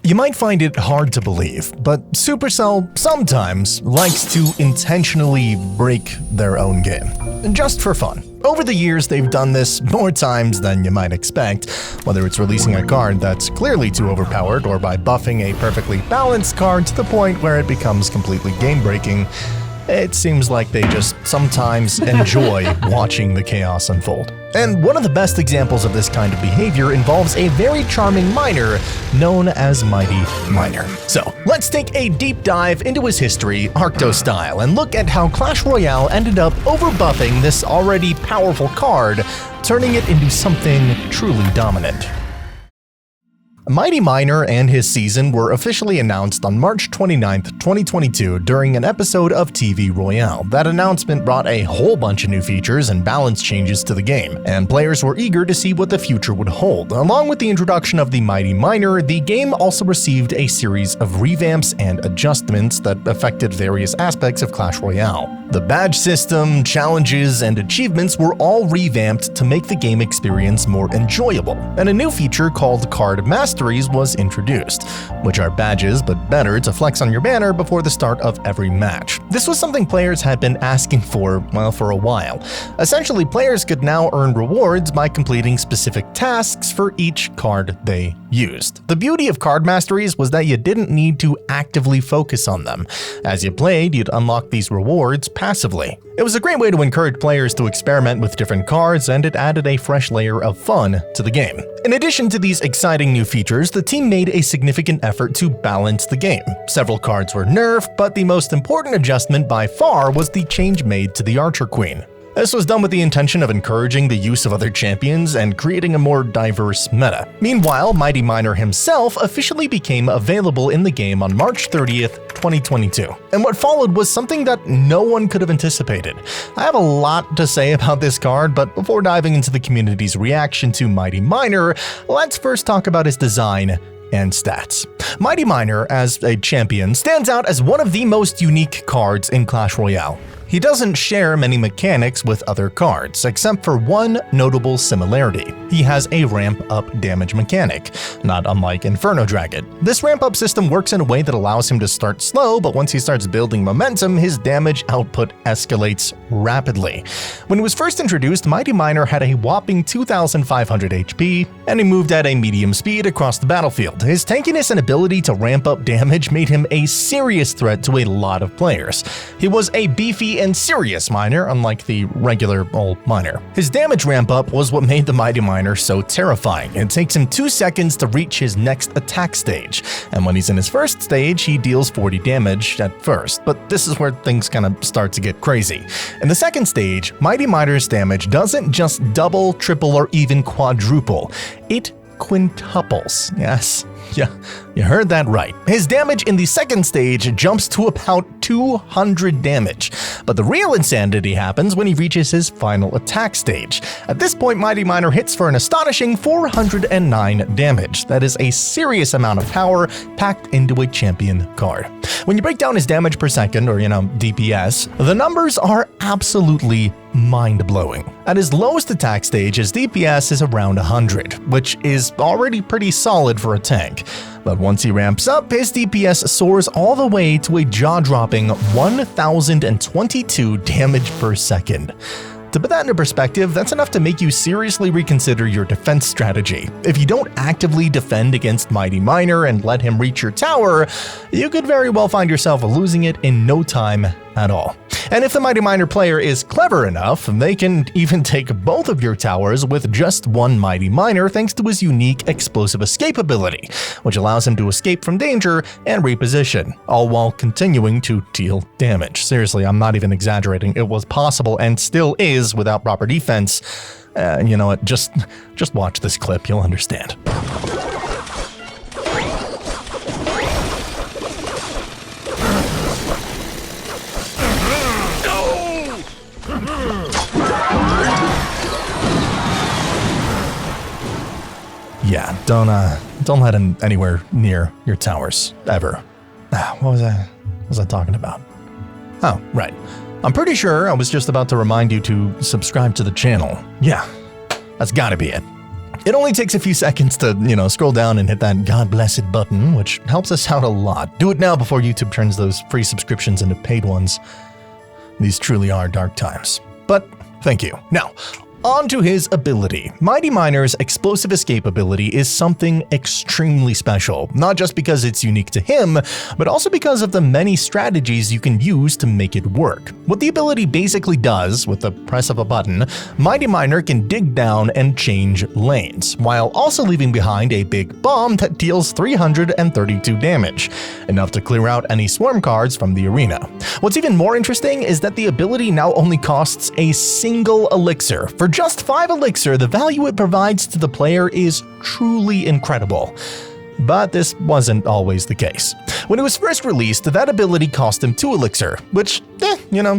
You might find it hard to believe, but Supercell sometimes likes to intentionally break their own game, just for fun. Over the years, they've done this more times than you might expect, whether it's releasing a card that's clearly too overpowered or by buffing a perfectly balanced card to the point where it becomes completely game-breaking. It seems like they just sometimes enjoy watching the chaos unfold. And one of the best examples of this kind of behavior involves a very charming miner known as Mighty Miner. So, let's take a deep dive into his history, ARCTO style, and look at how Clash Royale ended up overbuffing this already powerful card, turning it into something truly dominant. Mighty Miner and his season were officially announced on March 29, 2022 during an episode of TV Royale. That announcement brought a whole bunch of new features and balance changes to the game, and players were eager to see what the future would hold. Along with the introduction of the Mighty Miner, the game also received a series of revamps and adjustments that affected various aspects of Clash Royale. The badge system, challenges, and achievements were all revamped to make the game experience more enjoyable, and a new feature called Card Masteries was introduced, which are badges but better to flex on your banner before the start of every match. This was something players had been asking for, well, for a while. Essentially, players could now earn rewards by completing specific tasks for each card they used. The beauty of Card Masteries was that you didn't need to actively focus on them. As you played, you'd unlock these rewards passively. It was a great way to encourage players to experiment with different cards, and it added a fresh layer of fun to the game. In addition to these exciting new features, the team made a significant effort to balance the game. Several cards were nerfed, but the most important adjustment by far was the change made to the Archer Queen. This was done with the intention of encouraging the use of other champions and creating a more diverse meta. Meanwhile, Mighty Miner himself officially became available in the game on March 30th, 2022. And what followed was something that no one could have anticipated. I have a lot to say about this card, but before diving into the community's reaction to Mighty Miner, let's first talk about his design and stats. Mighty Miner, as a champion, stands out as one of the most unique cards in Clash Royale. He doesn't share many mechanics with other cards, except for one notable similarity. He has a ramp-up damage mechanic, not unlike Inferno Dragon. This ramp-up system works in a way that allows him to start slow, but once he starts building momentum, his damage output escalates rapidly. When he was first introduced, Mighty Miner had a whopping 2,500 HP, and he moved at a medium speed across the battlefield. His tankiness and ability to ramp up damage made him a serious threat to a lot of players. He was a beefy and serious miner, unlike the regular old miner. His damage ramp-up was what made the Mighty Miner so terrifying. It takes him 2 seconds to reach his next attack stage, and when he's in his first stage, he deals 40 damage at first, but this is where things kind of start to get crazy. In the second stage, Mighty Miner's damage doesn't just double, triple, or even quadruple. It quintuples. Yes, yeah, you heard that right. His damage in the second stage jumps to about 200 damage, but the real insanity happens when he reaches his final attack stage. At this point, Mighty Miner hits for an astonishing 409 damage. That is a serious amount of power packed into a champion card. When you break down his damage per second, or DPS, the numbers are absolutely mind-blowing. At his lowest attack stage, his DPS is around 100, which is already pretty solid for a tank. But once he ramps up, his DPS soars all the way to a jaw-dropping 1,022 damage per second. To put that into perspective, that's enough to make you seriously reconsider your defense strategy. If you don't actively defend against Mighty Miner and let him reach your tower, you could very well find yourself losing it in no time at all. And if the Mighty Miner player is clever enough, they can even take both of your towers with just one Mighty Miner thanks to his unique explosive escape ability, which allows him to escape from danger and reposition, all while continuing to deal damage. Seriously, I'm not even exaggerating. It was possible and still is without proper defense. You know what? Just watch this clip. You'll understand. Yeah, don't let him anywhere near your towers, ever. What was I talking about? Oh, right. I'm pretty sure I was just about to remind you to subscribe to the channel. Yeah, that's gotta be it. It only takes a few seconds to, scroll down and hit that God-blessed button, which helps us out a lot. Do it now before YouTube turns those free subscriptions into paid ones. These truly are dark times. But thank you. Now, on to his ability. Mighty Miner's explosive escape ability is something extremely special, not just because it's unique to him, but also because of the many strategies you can use to make it work. What the ability basically does, with the press of a button, Mighty Miner can dig down and change lanes, while also leaving behind a big bomb that deals 332 damage, enough to clear out any swarm cards from the arena. What's even more interesting is that the ability now only costs a single elixir. For just 5 elixir, the value it provides to the player is truly incredible. But this wasn't always the case. When it was first released, that ability cost him 2 elixir, which,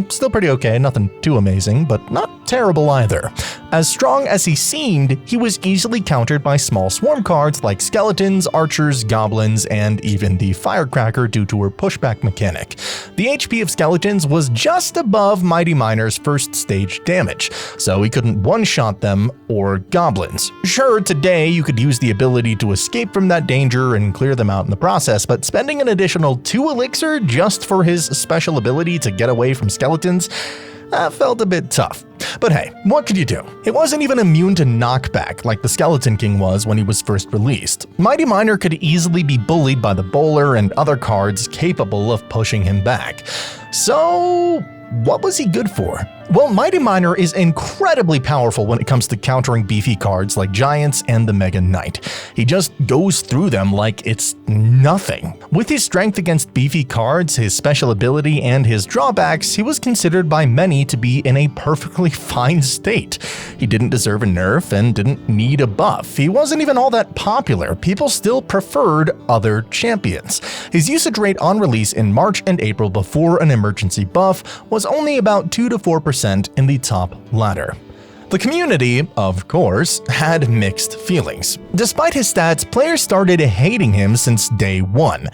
still pretty okay, nothing too amazing, but not terrible either. As strong as he seemed, he was easily countered by small swarm cards like skeletons, archers, goblins, and even the firecracker due to her pushback mechanic. The HP of skeletons was just above Mighty Miner's first stage damage, so he couldn't one-shot them or goblins. Sure, today you could use the ability to escape from that danger and clear them out in the process, but spending an additional 2 elixir just for his special ability to get away from skeletons felt a bit tough. But hey, what could you do? It wasn't even immune to knockback like the Skeleton King was when he was first released. Mighty Miner could easily be bullied by the bowler and other cards capable of pushing him back. So, what was he good for? Well, Mighty Miner is incredibly powerful when it comes to countering beefy cards like Giants and the Mega Knight. He just goes through them like it's nothing. With his strength against beefy cards, his special ability, and his drawbacks, he was considered by many to be in a perfectly fine state. He didn't deserve a nerf and didn't need a buff. He wasn't even all that popular. People still preferred other champions. His usage rate on release in March and April before an emergency buff was only about 2 to 4% in the top ladder. The community, of course, had mixed feelings. Despite his stats, players started hating him since day one.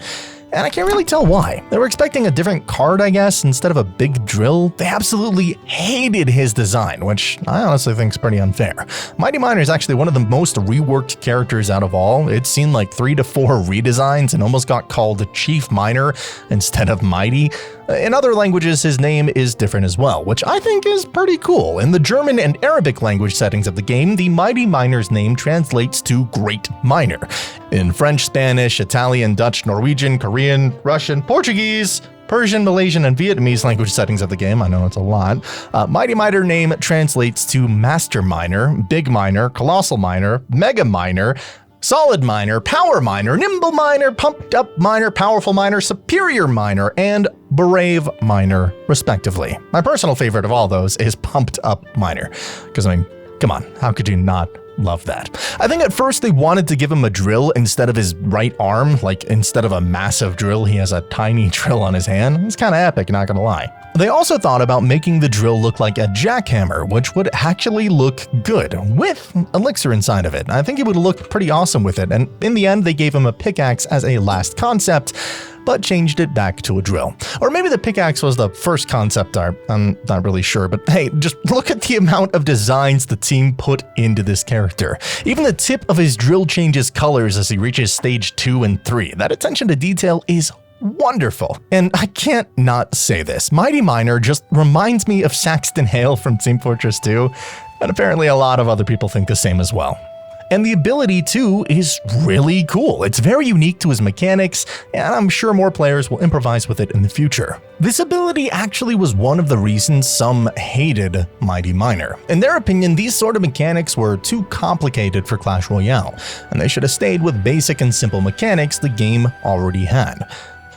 And I can't really tell why. They were expecting a different card, I guess, instead of a big drill. They absolutely hated his design, which I honestly think is pretty unfair. Mighty Miner is actually one of the most reworked characters out of all. It's seen like 3 to 4 redesigns and almost got called Chief Miner instead of Mighty. In other languages, his name is different as well, which I think is pretty cool. In the German and Arabic language settings of the game, the Mighty Miner's name translates to Great Miner. In French, Spanish, Italian, Dutch, Norwegian, Korean, Russian, Portuguese, Persian, Malaysian, and Vietnamese language settings of the game, I know it's a lot, Mighty Miner name translates to Master Miner, Big Miner, Colossal Miner, Mega Miner, Solid Miner, Power Miner, Nimble Miner, Pumped Up Miner, Powerful Miner, Superior Miner, and Brave Miner, respectively. My personal favorite of all those is Pumped Up Miner, because come on, how could you not love that? I think at first they wanted to give him a drill instead of his right arm, like instead of a massive drill, he has a tiny drill on his hand. It's kind of epic, not gonna lie. They also thought about making the drill look like a jackhammer, which would actually look good, with elixir inside of it. I think it would look pretty awesome with it, and in the end they gave him a pickaxe as a last concept, but changed it back to a drill. Or maybe the pickaxe was the first concept art, I'm not really sure, but hey, just look at the amount of designs the team put into this character. Even the tip of his drill changes colors as he reaches stage 2 and 3. That attention to detail is wonderful. And I can't not say this. Mighty Miner just reminds me of Saxton Hale from Team Fortress 2, and apparently a lot of other people think the same as well. And the ability, too, is really cool. It's very unique to his mechanics, and I'm sure more players will improvise with it in the future. This ability actually was one of the reasons some hated Mighty Miner. In their opinion, these sort of mechanics were too complicated for Clash Royale, and they should have stayed with basic and simple mechanics the game already had.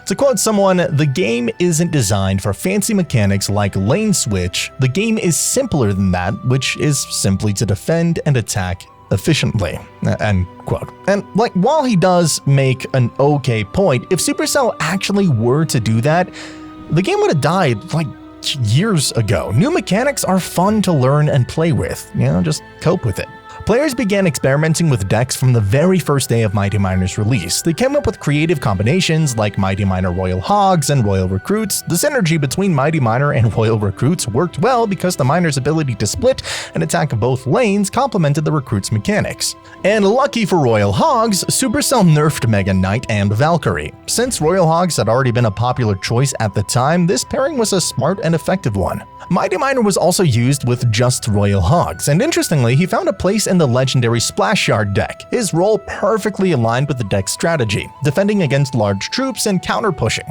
To quote someone, "The game isn't designed for fancy mechanics like lane switch. The game is simpler than that, which is simply to defend and attack efficiently." End quote. And while he does make an okay point, if Supercell actually were to do that, the game would have died years ago. New mechanics are fun to learn and play with, just cope with it. Players began experimenting with decks from the very first day of Mighty Miner's release. They came up with creative combinations like Mighty Miner Royal Hogs and Royal Recruits. The synergy between Mighty Miner and Royal Recruits worked well because the Miner's ability to split and attack both lanes complemented the Recruits' mechanics. And lucky for Royal Hogs, Supercell nerfed Mega Knight and Valkyrie. Since Royal Hogs had already been a popular choice at the time, this pairing was a smart and effective one. Mighty Miner was also used with just Royal Hogs, and interestingly, he found a place in the legendary Splash Yard deck. His role perfectly aligned with the deck's strategy, defending against large troops and counter-pushing.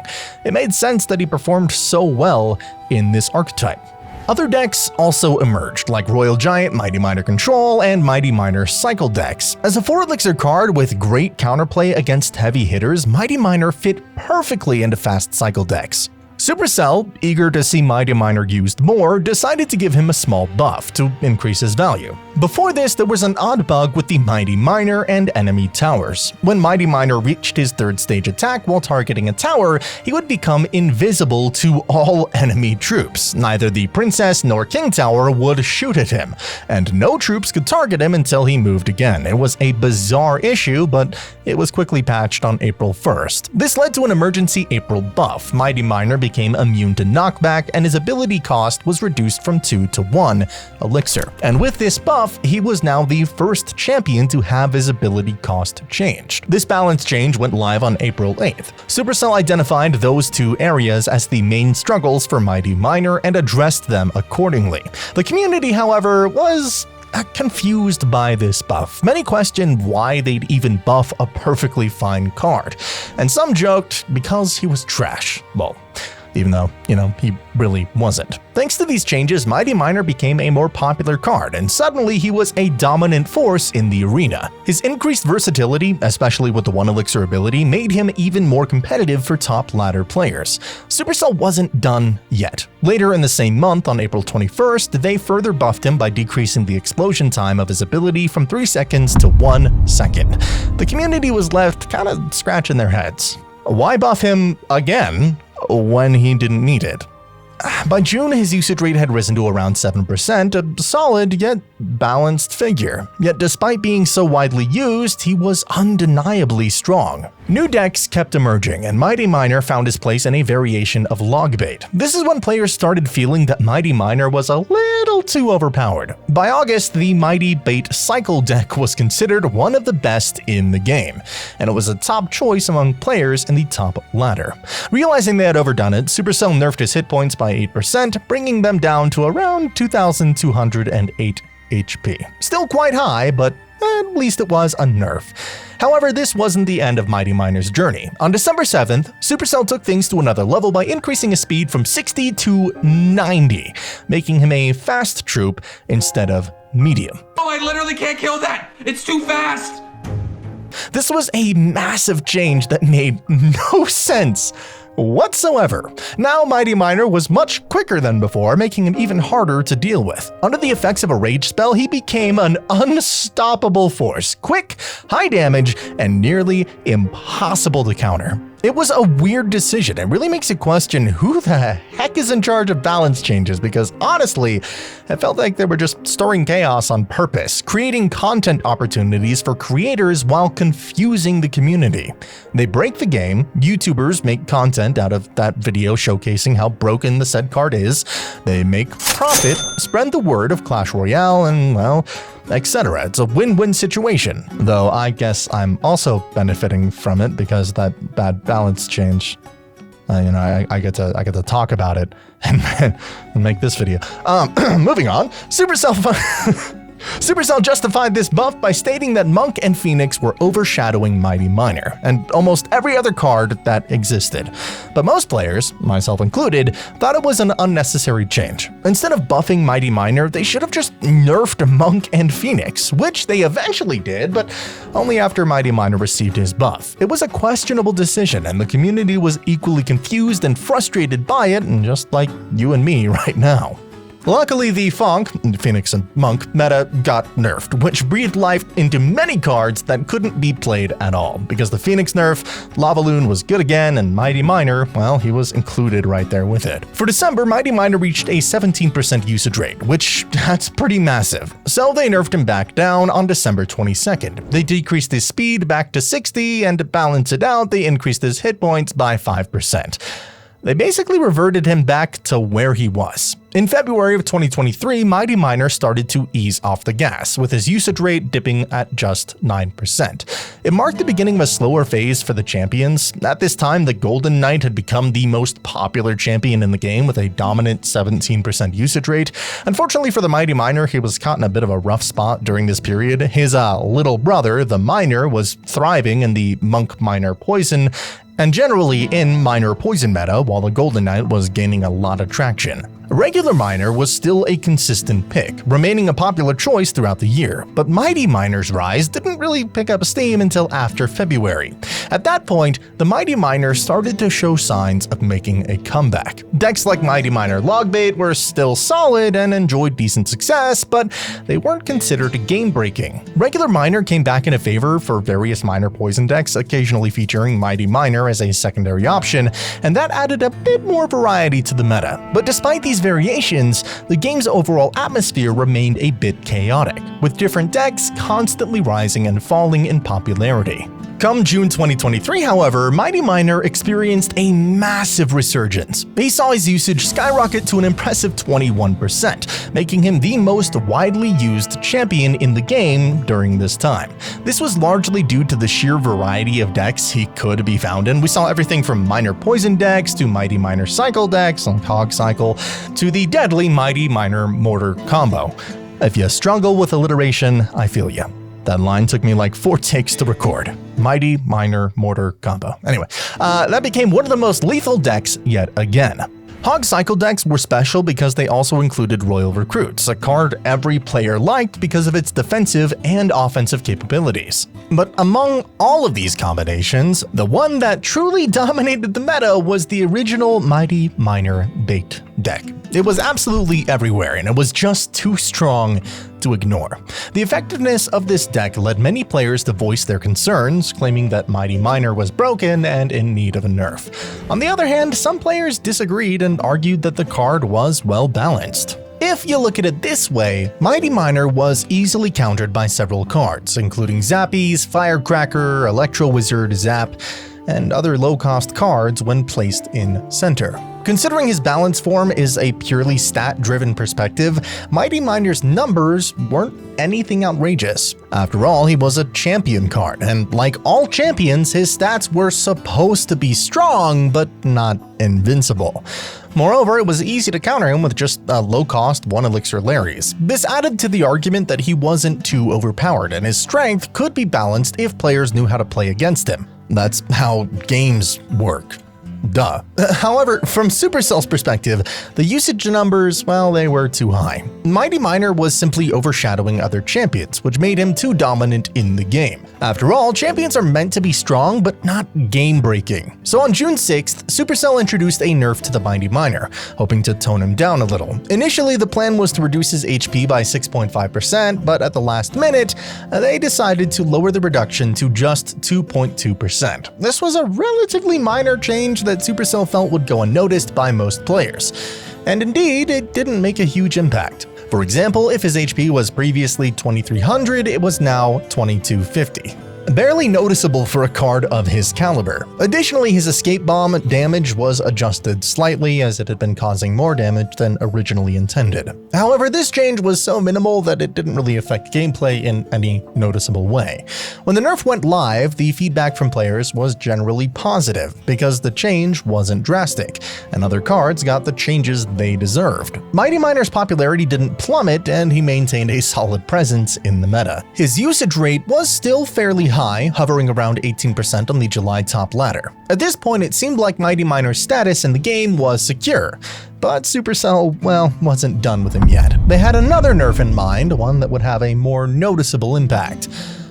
It made sense that he performed so well in this archetype. Other decks also emerged, like Royal Giant, Mighty Miner Control, and Mighty Miner Cycle decks. As a 4-elixir card with great counterplay against heavy hitters, Mighty Miner fit perfectly into fast cycle decks. Supercell, eager to see Mighty Miner used more, decided to give him a small buff to increase his value. Before this, there was an odd bug with the Mighty Miner and enemy towers. When Mighty Miner reached his 3rd stage attack while targeting a tower, he would become invisible to all enemy troops. Neither the Princess nor King Tower would shoot at him, and no troops could target him until he moved again. It was a bizarre issue, but it was quickly patched on April 1st. This led to an emergency April buff. Mighty Miner became immune to knockback, and his ability cost was reduced from 2 to 1 elixir. And with this buff, he was now the first champion to have his ability cost changed. This balance change went live on April 8th. Supercell identified those two areas as the main struggles for Mighty Miner and addressed them accordingly. The community, however, was confused by this buff. Many questioned why they'd even buff a perfectly fine card, and some joked because he was trash. Well, even though, he really wasn't. Thanks to these changes, Mighty Miner became a more popular card, and suddenly he was a dominant force in the arena. His increased versatility, especially with the 1-elixir ability, made him even more competitive for top ladder players. Supercell wasn't done yet. Later in the same month, on April 21st, they further buffed him by decreasing the explosion time of his ability from 3 seconds to 1 second. The community was left kinda scratching their heads. Why buff him again when he didn't need it? By June, his usage rate had risen to around 7%, a solid yet balanced figure. Yet despite being so widely used, he was undeniably strong. New decks kept emerging, and Mighty Miner found his place in a variation of Logbait. This is when players started feeling that Mighty Miner was a little too overpowered. By August, the Mighty Bait Cycle deck was considered one of the best in the game, and it was a top choice among players in the top ladder. Realizing they had overdone it, Supercell nerfed his hit points by 8%, bringing them down to around 2,208 HP. Still quite high, but at least it was a nerf. However, this wasn't the end of Mighty Miner's journey. On December 7th, Supercell took things to another level by increasing his speed from 60 to 90, making him a fast troop instead of medium. Oh, I literally can't kill that! It's too fast! This was a massive change that made no sense whatsoever. Now Mighty Miner was much quicker than before, making him even harder to deal with. Under the effects of a rage spell, he became an unstoppable force, quick, high damage, and nearly impossible to counter. It was a weird decision. It really makes you question who the heck is in charge of balance changes, because honestly, it felt like they were just stirring chaos on purpose, creating content opportunities for creators while confusing the community. They break the game, YouTubers make content out of that video showcasing how broken the said card is, they make profit, spread the word of Clash Royale, and well, etc. It's a win-win situation, though I guess I'm also benefiting from it because that bad balance change, I get to talk about it and make this video. Moving on, Supercell justified this buff by stating that Monk and Phoenix were overshadowing Mighty Miner and almost every other card that existed. But most players, myself included, thought it was an unnecessary change. Instead of buffing Mighty Miner, they should have just nerfed Monk and Phoenix, which they eventually did, but only after Mighty Miner received his buff. It was a questionable decision, and the community was equally confused and frustrated by it, and just like you and me right now. Luckily, the Phoenix and Monk meta got nerfed, which breathed life into many cards that couldn't be played at all. Because the Phoenix nerf, Lavaloon was good again, and Mighty Miner, well, he was included right there with it. For December, Mighty Miner reached a 17% usage rate, which that's pretty massive. So they nerfed him back down on December 22nd. They decreased his speed back to 60, and to balance it out, they increased his hit points by 5%. They basically reverted him back to where he was. In February of 2023, Mighty Miner started to ease off the gas, with his usage rate dipping at just 9%. It marked the beginning of a slower phase for the champions. At this time, the Golden Knight had become the most popular champion in the game with a dominant 17% usage rate. Unfortunately for the Mighty Miner, he was caught in a bit of a rough spot during this period. His little brother, the Miner, was thriving in the Monk Miner Poison, and generally in Miner Poison meta, while the Golden Knight was gaining a lot of traction. Regular Miner was still a consistent pick, remaining a popular choice throughout the year, but Mighty Miner's rise didn't really pick up steam until after February. At that point, the Mighty Miner started to show signs of making a comeback. Decks like Mighty Miner Logbait were still solid and enjoyed decent success, but they weren't considered game-breaking. Regular Miner came back into favor for various Miner Poison decks, occasionally featuring Mighty Miner as a secondary option, and that added a bit more variety to the meta. But despite these variations, the game's overall atmosphere remained a bit chaotic, with different decks constantly rising and falling in popularity. Come June 2023, however, Mighty Miner experienced a massive resurgence. He saw his usage skyrocket to an impressive 21%, making him the most widely used champion in the game during this time. This was largely due to the sheer variety of decks he could be found in. We saw everything from Miner Poison decks to Mighty Miner Cycle decks like Hog Cycle to the deadly Mighty Miner Mortar combo. If you struggle with alliteration, I feel ya. That line took me like 4 takes to record. Mighty Miner Mortar combo. Anyway, that became one of the most lethal decks yet again. Hog Cycle decks were special because they also included Royal Recruits, a card every player liked because of its defensive and offensive capabilities. But among all of these combinations, the one that truly dominated the meta was the original Mighty Miner Bait deck. It was absolutely everywhere, and it was just too strong to ignore. The effectiveness of this deck led many players to voice their concerns, claiming that Mighty Miner was broken and in need of a nerf. On the other hand, some players disagreed and argued that the card was well balanced. If you look at it this way, Mighty Miner was easily countered by several cards, including Zappies, Firecracker, Electro Wizard, Zap, and other low-cost cards when placed in center. Considering his balance form is a purely stat-driven perspective, Mighty Miner's numbers weren't anything outrageous. After all, he was a champion card, and like all champions, his stats were supposed to be strong, but not invincible. Moreover, it was easy to counter him with just a low-cost 1-elixir Larry's. This added to the argument that he wasn't too overpowered, and his strength could be balanced if players knew how to play against him. That's how games work. Duh. However, from Supercell's perspective, the usage numbers, well, they were too high. Mighty Miner was simply overshadowing other champions, which made him too dominant in the game. After all, champions are meant to be strong, but not game-breaking. So on June 6th, Supercell introduced a nerf to the Mighty Miner, hoping to tone him down a little. Initially, the plan was to reduce his HP by 6.5%, but at the last minute, they decided to lower the reduction to just 2.2%. This was a relatively minor change that Supercell felt would go unnoticed by most players. And indeed, it didn't make a huge impact. For example, if his HP was previously 2300, it was now 2250. Barely noticeable for a card of his caliber. Additionally, his escape bomb damage was adjusted slightly as it had been causing more damage than originally intended. However, this change was so minimal that it didn't really affect gameplay in any noticeable way. When the nerf went live, the feedback from players was generally positive because the change wasn't drastic, and other cards got the changes they deserved. Mighty Miner's popularity didn't plummet, and he maintained a solid presence in the meta. His usage rate was still fairly high, hovering around 18% on the July top ladder. At this point, it seemed like Mighty Miner's status in the game was secure, but Supercell, well, wasn't done with him yet. They had another nerf in mind, one that would have a more noticeable impact.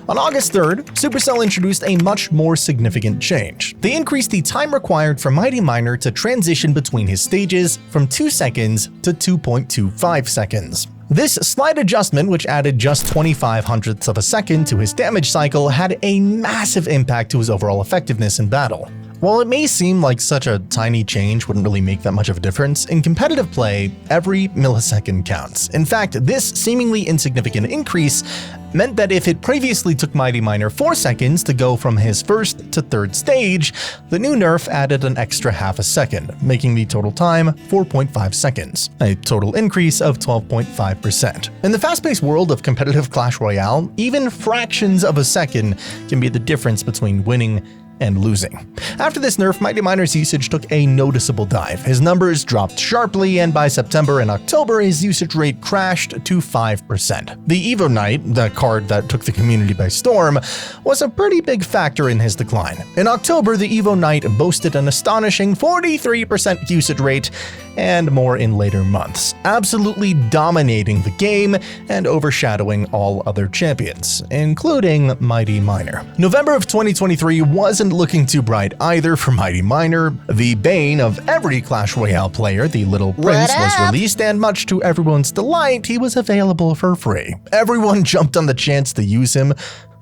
On August 3rd, Supercell introduced a much more significant change. They increased the time required for Mighty Miner to transition between his stages from 2 seconds to 2.25 seconds. This slight adjustment, which added just 0.25 of a second to his damage cycle, had a massive impact to his overall effectiveness in battle. While it may seem like such a tiny change wouldn't really make that much of a difference, in competitive play, every millisecond counts. In fact, this seemingly insignificant increase meant that if it previously took Mighty Miner 4 seconds to go from his first to third stage, the new nerf added an extra half a second, making the total time 4.5 seconds, a total increase of 12.5%. In the fast-paced world of competitive Clash Royale, even fractions of a second can be the difference between winning and losing. After this nerf, Mighty Miner's usage took a noticeable dive. His numbers dropped sharply, and by September and October, his usage rate crashed to 5%. The Evo Knight, the card that took the community by storm, was a pretty big factor in his decline. In October, the Evo Knight boasted an astonishing 43% usage rate, and more in later months, absolutely dominating the game and overshadowing all other champions, including Mighty Miner. November of 2023 wasn't looking too bright either for Mighty Miner. The bane of every Clash Royale player, the Little Prince, was released, and much to everyone's delight, he was available for free. Everyone jumped on the chance to use him.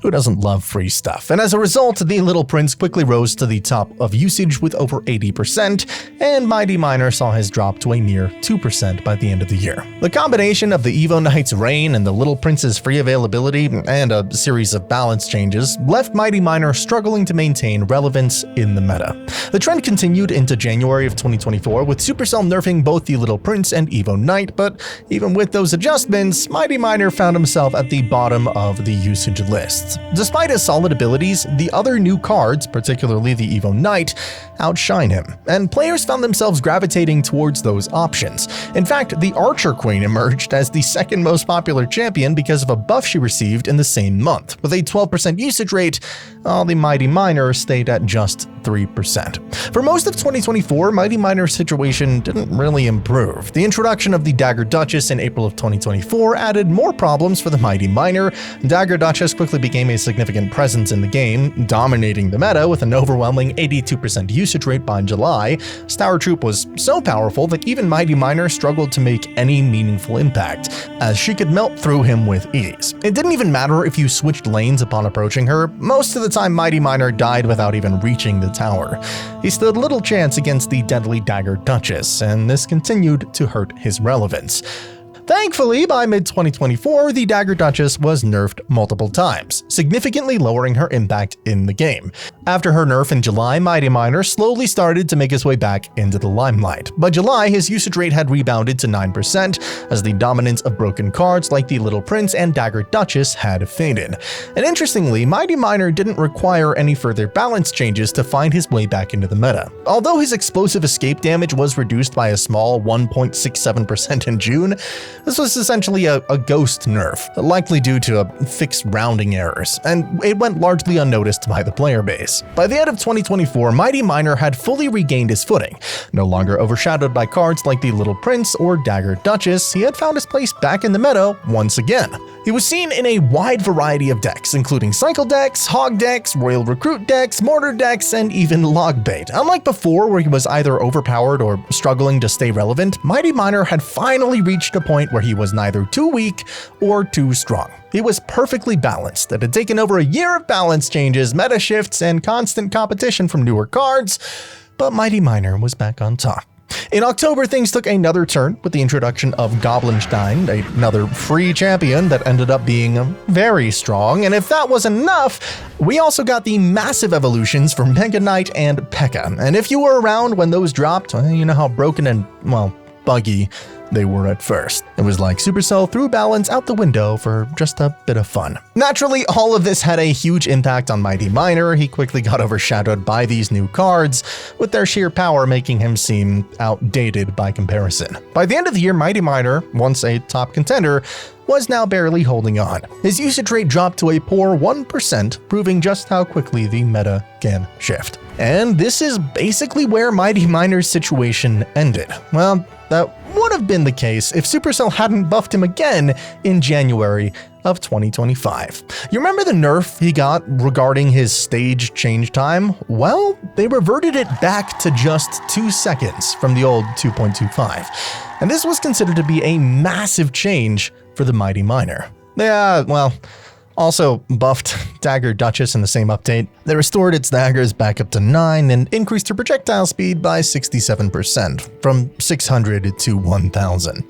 Who doesn't love free stuff? And as a result, the Little Prince quickly rose to the top of usage with over 80%, and Mighty Miner saw his drop to a mere 2% by the end of the year. The combination of the Evo Knight's reign and the Little Prince's free availability and a series of balance changes left Mighty Miner struggling to maintain relevance in the meta. The trend continued into January of 2024, with Supercell nerfing both the Little Prince and Evo Knight, but even with those adjustments, Mighty Miner found himself at the bottom of the usage list. Despite his solid abilities, the other new cards, particularly the Evo Knight, outshine him, and players found themselves gravitating towards those options. In fact, the Archer Queen emerged as the second most popular champion because of a buff she received in the same month. With a 12% usage rate, while the Mighty Miner stayed at just 3%. For most of 2024, Mighty Miner's situation didn't really improve. The introduction of the Dagger Duchess in April of 2024 added more problems for the Mighty Miner. Dagger Duchess quickly became a significant presence in the game, dominating the meta with an overwhelming 82% usage rate by July. Star Troop was so powerful that even Mighty Miner struggled to make any meaningful impact, as she could melt through him with ease. It didn't even matter if you switched lanes upon approaching her. Most of the time, Mighty Miner died without even reaching the tower. He stood little chance against the deadly Dagger Duchess, and this continued to hurt his relevance. Thankfully, by mid-2024, the Dagger Duchess was nerfed multiple times, significantly lowering her impact in the game. After her nerf in July, Mighty Miner slowly started to make his way back into the limelight. By July, his usage rate had rebounded to 9%, as the dominance of broken cards like the Little Prince and Dagger Duchess had faded. And interestingly, Mighty Miner didn't require any further balance changes to find his way back into the meta. Although his explosive escape damage was reduced by a small 1.67% in June, this was essentially a ghost nerf, likely due to fixed rounding errors, and it went largely unnoticed by the player base. By the end of 2024, Mighty Miner had fully regained his footing. No longer overshadowed by cards like the Little Prince or Dagger Duchess, he had found his place back in the meta once again. He was seen in a wide variety of decks, including Cycle decks, Hog decks, Royal Recruit decks, Mortar decks, and even Log Bait. Unlike before, where he was either overpowered or struggling to stay relevant, Mighty Miner had finally reached a point where he was neither too weak or too strong. He was perfectly balanced. It had taken over a year of balance changes, meta shifts, and constant competition from newer cards, but Mighty Miner was back on top. In October, things took another turn with the introduction of Goblinstein, another free champion that ended up being very strong. And if that wasn't enough, we also got the massive evolutions for Mega Knight and P.E.K.K.A. And if you were around when those dropped, you know how broken and, well, buggy they were at first. It was like Supercell threw balance out the window for just a bit of fun. Naturally, all of this had a huge impact on Mighty Miner. He quickly got overshadowed by these new cards, with their sheer power making him seem outdated by comparison. By the end of the year, Mighty Miner, once a top contender, was now barely holding on. His usage rate dropped to a poor 1%, proving just how quickly the meta can shift. And this is basically where Mighty Miner's situation ended. Well, that would have been the case if Supercell hadn't buffed him again in January of 2025. You remember the nerf he got regarding his stage change time? Well, they reverted it back to just 2 seconds from the old 2.25. And this was considered to be a massive change for the Mighty Miner. Yeah, well, also buffed Dagger Duchess in the same update. They restored its daggers back up to 9 and increased her projectile speed by 67%, from 600 to 1000.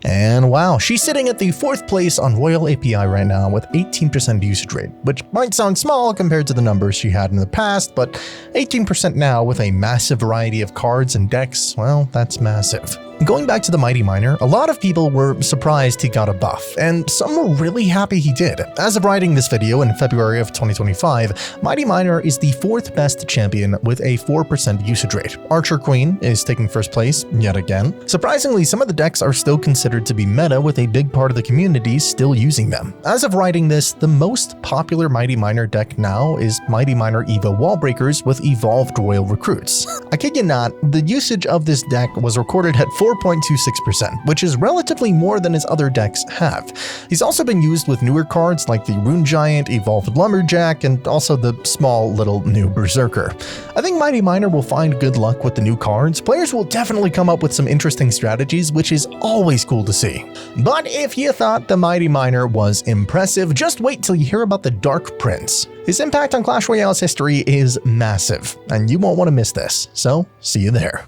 And wow, she's sitting at the 4th place on Royal API right now with 18% usage rate, which might sound small compared to the numbers she had in the past, but 18% now with a massive variety of cards and decks, well, that's massive. Going back to the Mighty Miner, a lot of people were surprised he got a buff, and some were really happy he did. As of writing this video in February of 2025, Mighty Miner is the 4th best champion with a 4% usage rate. Archer Queen is taking 1st place yet again. Surprisingly, some of the decks are still considered to be meta, with a big part of the community still using them. As of writing this, the most popular Mighty Miner deck now is Mighty Miner Evo Wallbreakers with Evolved Royal Recruits. I kid you not, the usage of this deck was recorded at 4.26%, which is relatively more than his other decks have. He's also been used with newer cards like the Rune Giant, Evolved Lumberjack, and also the small little new Berserker. I think Mighty Miner will find good luck with the new cards. Players will definitely come up with some interesting strategies, which is always cool to see. But if you thought the Mighty Miner was impressive, just wait till you hear about the Dark Prince. His impact on Clash Royale's history is massive, and you won't want to miss this, so see you there.